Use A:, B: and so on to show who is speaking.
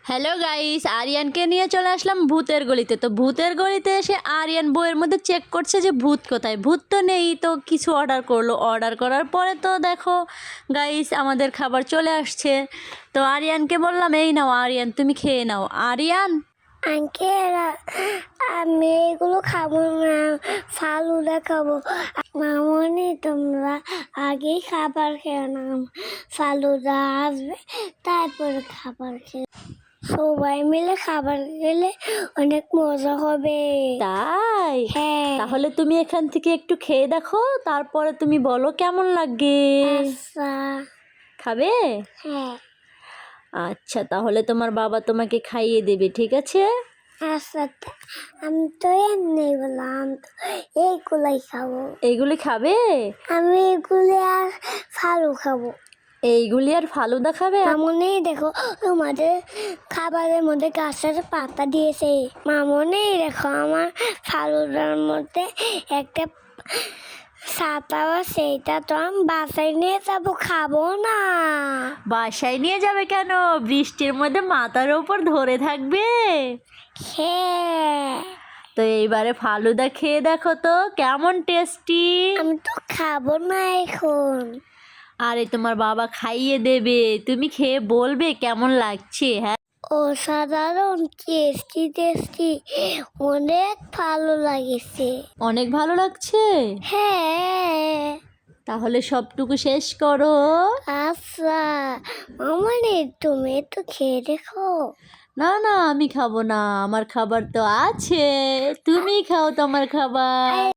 A: Hello guys, আরিয়ানকে নিয়ে চলে আসলাম ভূতের গলিতে। তো ভূতের গলিতে এসে আরিয়ান বইয়ের মধ্যে চেক করছে যে ভূত কোথায়। ভূত তো নেই, তো কিছু অর্ডার করলো। অর্ডার করার পরে তো দেখো গাইস আমাদের খাবার চলে আসছে। তো আরিয়ানকে বললাম, এই নাও আরিয়ান, তুমি খেয়ে নাও। আরিয়ান,
B: আঙ্কেল, আমি এগুলো খাবো না, ফালুদা খাবো। মামনি, তোমরা আগেই খাবার খেয়ে নাও, ফালুদা আসবে তারপরে খাবার খেয়ে। সবাই মিলে খাবার খেলে অনেক মজা হবে।
A: তাই?
B: হ্যাঁ।
A: তাহলে তুমি এখান থেকে একটু খেয়ে দেখো, তারপরে তুমি বলো কেমন লাগে।
B: আচ্ছা।
A: খাবে?
B: হ্যাঁ।
A: আচ্ছা, তাহলে তোমার বাবা তোমাকে খাইয়ে দেবে, ঠিক আছে?
B: আচ্ছা, আমি তো এমনি বললাম, তো এইগুলাই খাবো।
A: এইগুলি খাবে?
B: আমি এগুলি আর ফালু খাবো।
A: এইগুলি আর ফালুদা খাবে?
B: মামনি, দেখো তোমাদের খাবারের মধ্যে গাছের পাতা দিয়েছে। মামনি, দেখো আমার ফালুদার মধ্যে একটা ছাতা, সেইটা তো আমি বাসায় নিয়ে যাবো, খাবো না।
A: বাসায় নিয়ে যাবে কেন? বৃষ্টির মধ্যে মাথার ওপর ধরে থাকবে।
B: হ্যাঁ।
A: তো এইবারে ফালুদা খেয়ে দেখো তো কেমন টেস্টি।
B: আমি তো খাবো না এখন।
A: আরে তোমার বাবা খাইয়ে দেবে, তুমি খেয়ে বলবে কেমন লাগছে। হ্যাঁ,
B: অসাধারণ টেস্টি টেস্টি, অনেক ভালো লাগেছে।
A: অনেক ভালো লাগছে।
B: হ্যাঁ।
A: তাহলে সবটুকু শেষ করো।
B: আচ্ছা মামনি, তুমি তো খেয়ে দেখো।
A: না না, আমি খাবো না, আমার খাবার তো আছে। তুমি খাও তোমার খাবার।